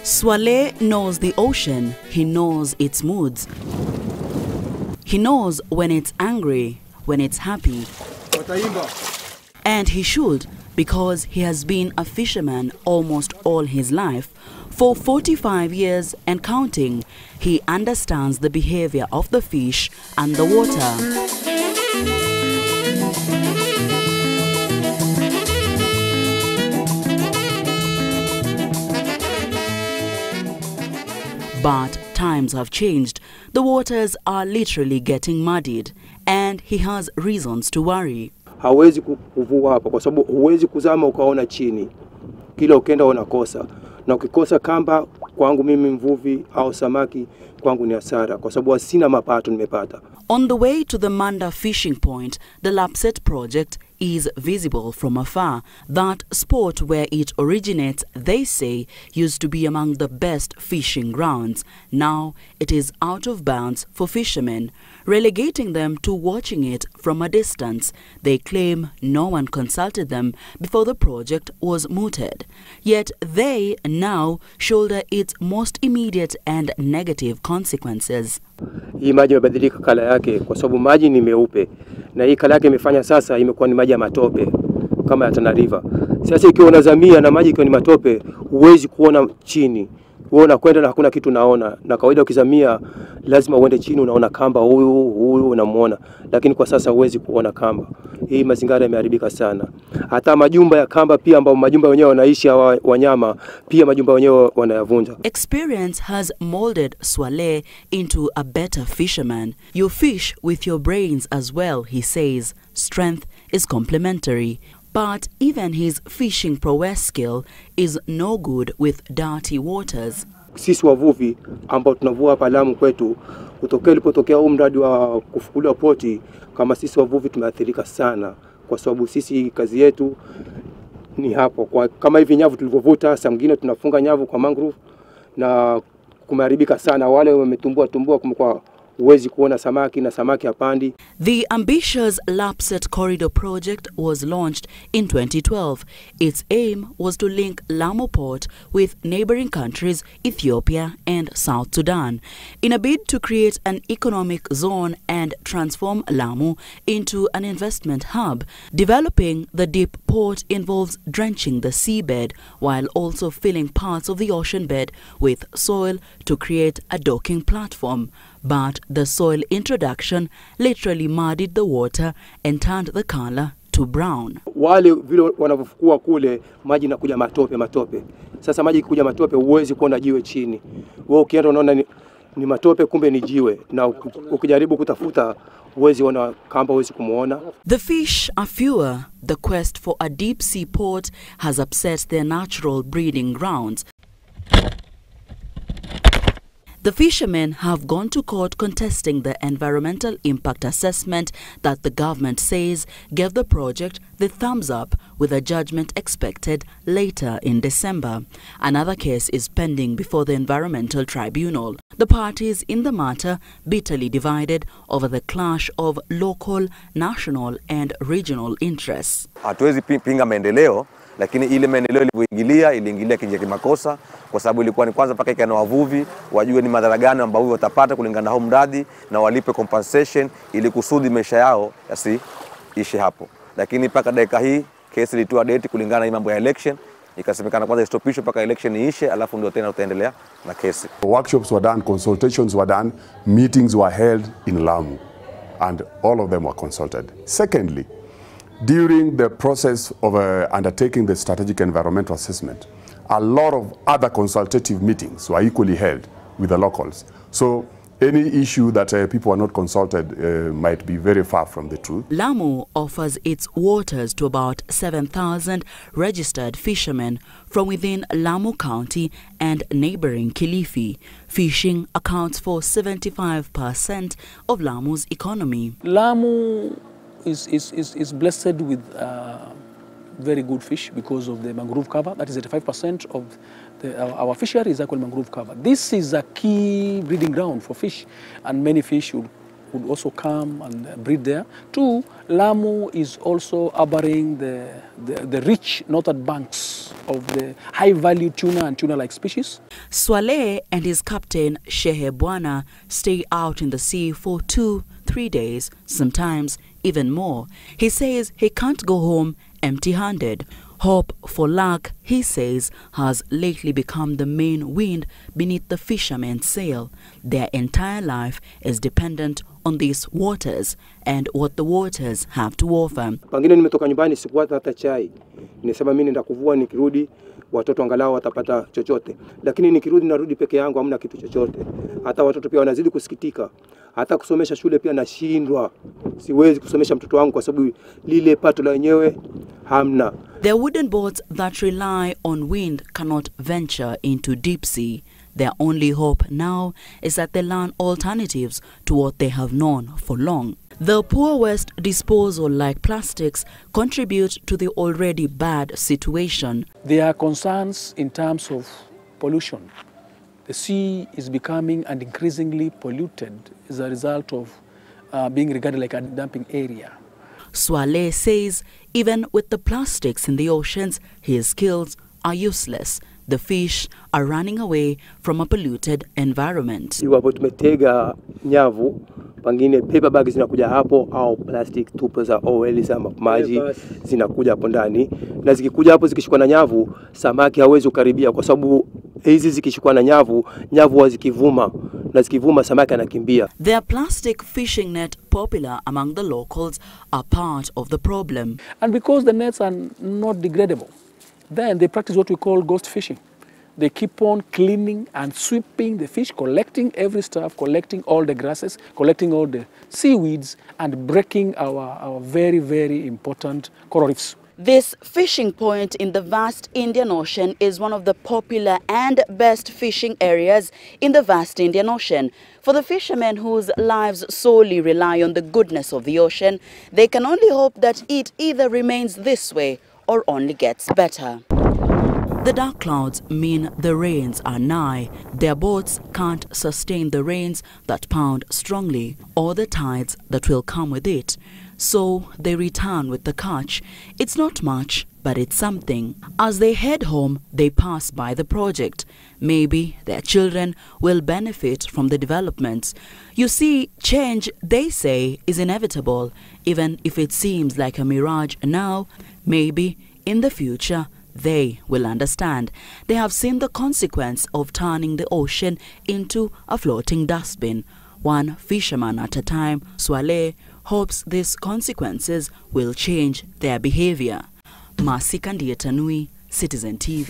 Swale knows the ocean, he knows its moods. He knows when it's angry, when it's happy. And he should, because he has been a fisherman almost all his life. For 45 years and counting, he understands the behavior of the fish and the water. But times have changed. The waters are literally getting muddied, and he has reasons to worry. Hawezi kuvua hapa kwa sababu huwezi kuzama ukaona chini. Kila ukenda unakosa. Na ukikosa kamba kwangu mimi mvuvi au samaki kwangu ni hasara kwa sababu sina mapato nimepata. On the way to the Manda fishing point, the Lapsset project is visible from afar. That spot where it originates, they say, used to be among the best fishing grounds. Now it is out of bounds for fishermen, relegating them to watching it from a distance. They claim no one consulted them before the project was mooted. Yet they now shoulder its most immediate and negative consequences. Hii maji imebadilika kala yake kwa sababu maji ni meupe na hii kala yake imefanya sasa imekuwa ni maji ya matope kama ya Tana River. Sasa ikiwa unazamia na maji ikiwa ni matope huwezi kuona chini. Wewe unakwenda na hakuna kitu unaona, na kawaida ukizamia lazima uende chini unaona kamba huyu unamuona, lakini kwa sasa huwezi kuona kamba. Hii mazingira yameharibika sana. Hata majumba ya kamba pia ambao majumba wenyewe wanaishi wanyama pia majumba wenyewe wanayavunja. Experience has molded Swale into a better fisherman. You fish with your brains as well, he says. Strength is complementary. But even his fishing prowess skill is no good with dirty waters. Sisi wavuvi ambao tunavua hapa Lamu kwetu, kutokea ilipotokea huu mradi wa kufukuliwa poti, kama sisi wavuvi tumeathirika sana kwa sababu sisi kazi yetu ni hapo. Kwa kama hivi nyavu tulivyovuta, saa nyingine tunafunga nyavu kwa mangrove na kumeharibika sana. Wale wametumbua kumekuwa huwezi kuona samaki na samaki hapandi. The ambitious Lapsset corridor project was launched in 2012. Its aim was to link Lamu port with neighboring countries Ethiopia and South Sudan in a bid to create an economic zone and transform Lamu into an investment hub. Developing the deep port involves drenching the seabed while also filling parts of the ocean bed with soil to create a docking platform. But the soil introduction literally muddied the water and turned the color to brown. Wale vile wanavufukua kule maji nakuja matope. Sasa maji kuja matope huwezi kuona jiwe chini. Wewe ukienda unaona ni matope kumbe ni jiwe, na ukijaribu kutafuta huwezi ona kamba, huwezi kumuona. The fish are fewer. The quest for a deep sea port has upset their natural breeding grounds. The fishermen have gone to court contesting the environmental impact assessment that the government says gave the project the thumbs up, with a judgment expected later in December. Another case is pending before the Environmental Tribunal. The parties in the matter bitterly divided over the clash of local, national and regional interests. Hatuwezi pinga maendeleo, lakini ile maendeleo iliingilia kimakosa kwa sababu ilikuwa ni kwanza paka ikana wavuvi wajue ni madhara gani ambao watapata kulingana na huo mradi na walipe compensation ili kusudi maisha yao yasiishi hapo. Lakini paka dakika hii kesi ilitoa date kulingana na mambo ya election, ikasemekana kwanza istopishwe paka election iishe alafu ndio tena utaendelea na kesi. Workshops were done, consultations were done, meetings were held in Lamu, and all of them were consulted. Secondly, during the process of undertaking the strategic environmental assessment, a lot of other consultative meetings were equally held with the locals. So any issue that people are not consulted might be very far from the truth. Lamu offers its waters to about 7,000 registered fishermen from within Lamu County and neighboring Kilifi. Fishing accounts for 75% of Lamu's economy. Lamu is blessed with very good fish because of the mangrove cover. That is 85% of our fishery is actually mangrove cover. This is a key breeding ground for fish, and many fish should would also come and breed there. 2, Lamu is also harboring the rich northern banks of the high-value tuna and tuna-like species. Swale and his captain, Shehe Bwana, stay out in the sea for 2-3 days, sometimes even more. He says he can't go home empty-handed. Hope for luck, he says, has lately become the main wind beneath the fishermen's sail. Their entire life is dependent on these waters and what the waters have to offer. Pengine nimetoka nyumbani sikuwata hata chai. Nisema mimi nenda kuvua, nikirudi watoto angalau watapata chochote. Lakini nikirudi narudi peke yangu, hamna kitu chochote. Hata watoto pia wanazidi kusikitika. Hata kusomesha shule pia nashindwa. Siwezi kusomesha mtoto wangu kwa sababu lile pato la wenyewe hamna. Their wooden boats that rely on wind cannot venture into deep sea. Their only hope now is that they learn alternatives to what they have known for long. The poor waste disposal, like plastics, contribute to the already bad situation. There are concerns in terms of pollution. The sea is becoming and increasingly polluted as a result of being regarded like a dumping area. Swale says even with the plastics in the oceans, his skills are useless. The fish are running away from a polluted environment. Iwapo tumetega nyavu, pengine paper bags zinakuja hapo au plastic tupo za oil za maji zinakuja hapo ndani, na zikikuja hapo zikishikwa na nyavu, samaki hawezi kukaribia kwa sababu hizi zikishikwa na nyavu zikivuma, na zikivuma samaki anakimbia. Their plastic fishing net, popular among the locals, are part of the problem. And because the nets are not degradable, then they practice what we call ghost fishing. They keep on cleaning and sweeping the fish, collecting every stuff, collecting all the grasses, collecting all the seaweeds, and breaking our very, very important coral reefs. This fishing point in the vast Indian Ocean is one of the popular and best fishing areas in the vast Indian Ocean. For the fishermen whose lives solely rely on the goodness of the ocean, they can only hope that it either remains this way or only gets better. The dark clouds mean the rains are nigh. Their boats can't sustain the rains that pound strongly or the tides that will come with it. So they return with the catch. It's not much, but it's something. As they head home, they pass by the project. Maybe their children will benefit from the developments. You see, change, they say, is inevitable. Even if it seems like a mirage now, maybe in the future they will understand. They have seen the consequence of turning the ocean into a floating dustbin. One fisherman at a time, Swale hopes these consequences will change their behavior. Mercy Kandiatanui, Citizen TV.